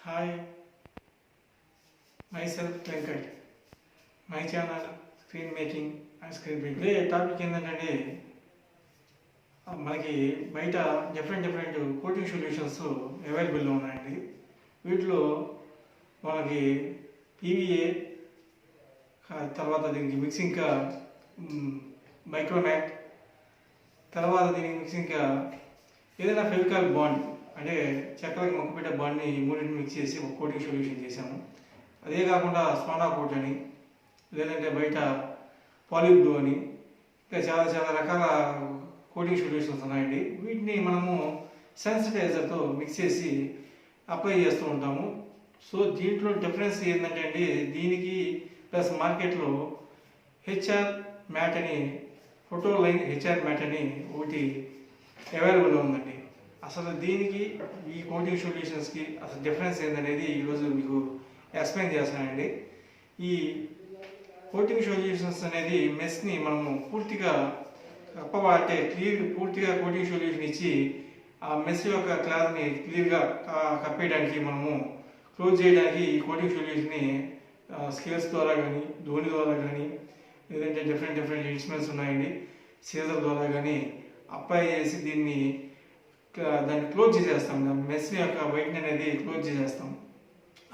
Hi, myself Venkat. My channel screen making and screen printing. ఇదే topic ఏంటంటే మనకి బయట డిఫరెంట్ కోటింగ్ సొల్యూషన్స్ అవైలబుల్లో ఉన్నాయండి. వీటిలో మనకి పీవీఏ తర్వాత దీనికి మిక్సింగ్ మైక్రోమ్యాట్ తర్వాత దీనికి మిక్సింగ్ ఏదైనా ఫెవికాల్ బాండ్ అంటే చక్కెరకి మొక్కపెట్టే బాండ్ని మూడింటిని మిక్స్ చేసి ఒక కోటింగ్ సొల్యూషన్ చేసాము. అదే కాకుండా సోనా కోట్ అని లేదంటే బయట పాలిబ్లూ అని ఇంకా చాలా రకాల కోటింగ్ సొల్యూషన్స్ ఉన్నాయండి. వీటిని మనము సెన్సిటైజర్తో మిక్స్ చేసి అప్లై చేస్తూ ఉంటాము. సో దీంట్లో డిఫరెన్స్ ఏంటంటే అండి, దీనికి ప్లస్ మార్కెట్లో హెచ్ఆర్ మ్యాట్ అని ఫోటో లైన్ హెచ్ఆర్ మ్యాట్ అని ఒకటి అవైలబుల్లో ఉందండి. అసలు దీనికి ఈ కోటింగ్ సొల్యూషన్స్కి అసలు డిఫరెన్స్ ఏందనేది ఈరోజు మీకు ఎక్స్ప్లెయిన్ చేస్తానండి. ఈ కోటింగ్ సొల్యూషన్స్ అనేది మెస్ని మనము పూర్తిగా అంటే పూర్తిగా కోటింగ్ సొల్యూషన్ ఇచ్చి ఆ మెస్ యొక్క క్లాత్ని క్లియర్గా కప్పేయడానికి మనము క్లోజ్ చేయడానికి ఈ కోటింగ్ సొల్యూషన్ని స్కేల్స్ ద్వారా కానీ ధోని ద్వారా కానీ లేదంటే డిఫరెంట్ ఇన్స్ట్రుమెంట్స్ ఉన్నాయండి, సీజర్ ద్వారా కానీ అప్లై చేసి దాన్ని క్లోజ్ చేసేస్తాం. మెస్ యొక్క వైట్ని అనేది క్లోజ్ చేసేస్తాం.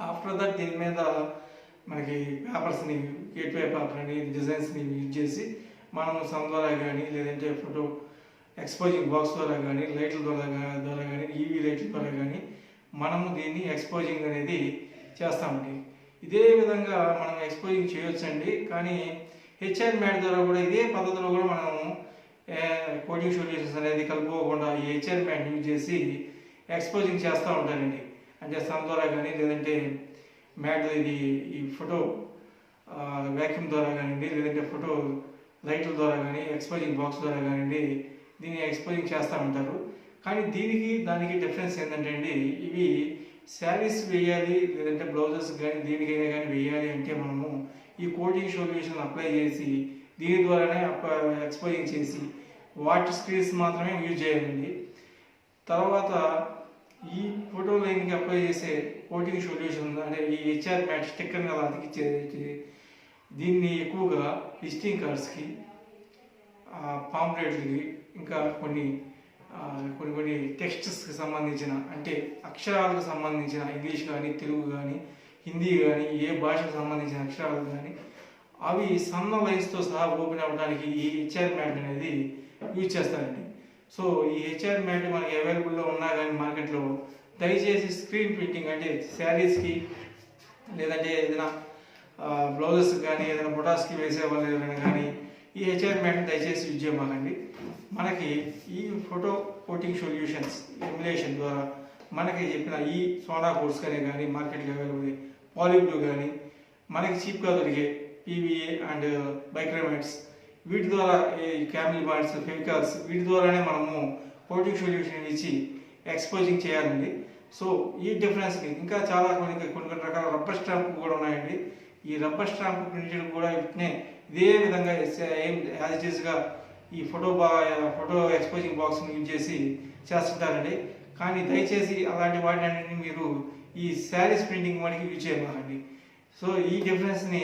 ఆఫ్టర్ దట్ దీని మీద మనకి పేపర్స్ని గేట్వే పేపర్ అని డిజైన్స్ని యూజ్ చేసి మనము సన్ ద్వారా కానీ లేదంటే ఫోటో ఎక్స్పోజింగ్ బాక్స్ ద్వారా కానీ లైట్ల ద్వారా కానీ ఈవీ లైట్ల ద్వారా కానీ మనము దీన్ని ఎక్స్పోజింగ్ అనేది చేస్తామండి. ఇదే విధంగా మనం ఎక్స్పోజింగ్ చేయొచ్చండి. కానీ హెచ్ఆర్ మ్యాట్ ద్వారా కూడా ఇదే పద్ధతిలో కూడా మనము కోటింగ్ సొల్యూషన్స్ అనేది కలుపుకోకుండా ఈ హెచ్ఆర్ మ్యాట్ యూజ్ చేసి ఎక్స్పోజింగ్ చేస్తూ ఉంటారండి. అంటే సన్ ద్వారా కానీ లేదంటే మ్యాట్ ఈ ఫోటో వ్యాక్యూమ్ ద్వారా కానివ్వండి లేదంటే ఫోటో లైట్ల ద్వారా కానీ ఎక్స్పోజింగ్ బాక్స్ ద్వారా కానివ్వండి దీన్ని ఎక్స్పోజింగ్ చేస్తూ ఉంటారు. కానీ దానికి డిఫరెన్స్ ఏంటంటే అండి, ఇవి శారీస్ వేయాలి లేదంటే బ్లౌజెస్ కానీ దేనికైనా కానీ వేయాలి అంటే మనము ఈ కోటింగ్ సొల్యూషన్ అప్లై చేసి దీని ద్వారానే ఎక్స్పోజింగ్ చేసి వాటర్ స్క్రీన్స్ మాత్రమే యూజ్ చేయాలండి. తర్వాత ఈ ఫోటో లైన్కి అప్లై చేసే కోటింగ్ సొల్యూషన్ అంటే ఈ హెచ్ఆర్ మ్యాట్ స్టిక్కర్ని అలా అతికిచ్చేది దీన్ని ఎక్కువగా విజిటింగ్ కార్డ్స్కి, పాంప్లెట్లకి, ఇంకా కొన్ని టెక్స్ట్స్కి సంబంధించిన అంటే అక్షరాలకు సంబంధించిన ఇంగ్లీష్ కానీ తెలుగు కానీ హిందీ కానీ ఏ భాషకు సంబంధించిన అక్షరాలు కానీ అవి సన్న లైన్స్తో సహా ఓపెన్ అవ్వడానికి ఈ హెచ్ఆర్ మ్యాట్ అనేది యూజ్ చేస్తారండి. సో ఈ హెచ్ఆర్ మ్యాట్ మనకి అవైలబుల్లో ఉన్నా కానీ మార్కెట్లో దయచేసి స్క్రీన్ ప్రింటింగ్ అంటే శారీస్కి లేదంటే ఏదైనా బ్లౌజెస్ కానీ ఏదైనా బొటాస్కి వేసే వాళ్ళు ఏదైనా కానీ ఈ హెచ్ఆర్ మ్యాట్ని దయచేసి యూజ్ చేయమాకండి. మనకి ఈ ఫోటో కోటింగ్ సొల్యూషన్స్ ఎమ్యులేషన్ ద్వారా మనకి చెప్పిన ఈ సోనా కోట్స్ కానీ మార్కెట్లో అవైలబుల్ పాలిబ్లూ కానీ మనకి చీప్గా దొరికే పీవీఏ అండ్ మైక్రోమ్యాట్స్ వీటి ద్వారా ఈ క్యామిల్ బాండ్స్ ఫెవికాల్స్ వీటి ద్వారానే మనము కోటింగ్ సొల్యూషన్ ఇచ్చి ఎక్స్పోజింగ్ చేయాలండి. సో ఈ డిఫరెన్స్ని ఇంకా చాలా కొన్ని రకాల రబ్బర్ స్టాంప్ కూడా ఉన్నాయండి. ఈ రబ్బర్ స్టాంప్ ప్రింటెడ్ కూడా ఇదే విధంగా యాజ్ ఇట్ ఈస్గా ఈ ఫోటో ఎక్స్పోజింగ్ బాక్స్ని యూజ్ చేసి చేస్తుంటారండి. కానీ దయచేసి అలాంటి వాటిని మీరు ఈ శారీస్ ప్రింటింగ్ వాటికి యూజ్ చేయమాకండి. సో ఈ డిఫరెన్స్ని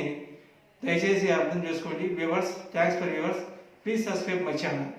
దయచేసి అర్థం చేసుకోండి. Viewers, thanks for viewers. Please subscribe my channel.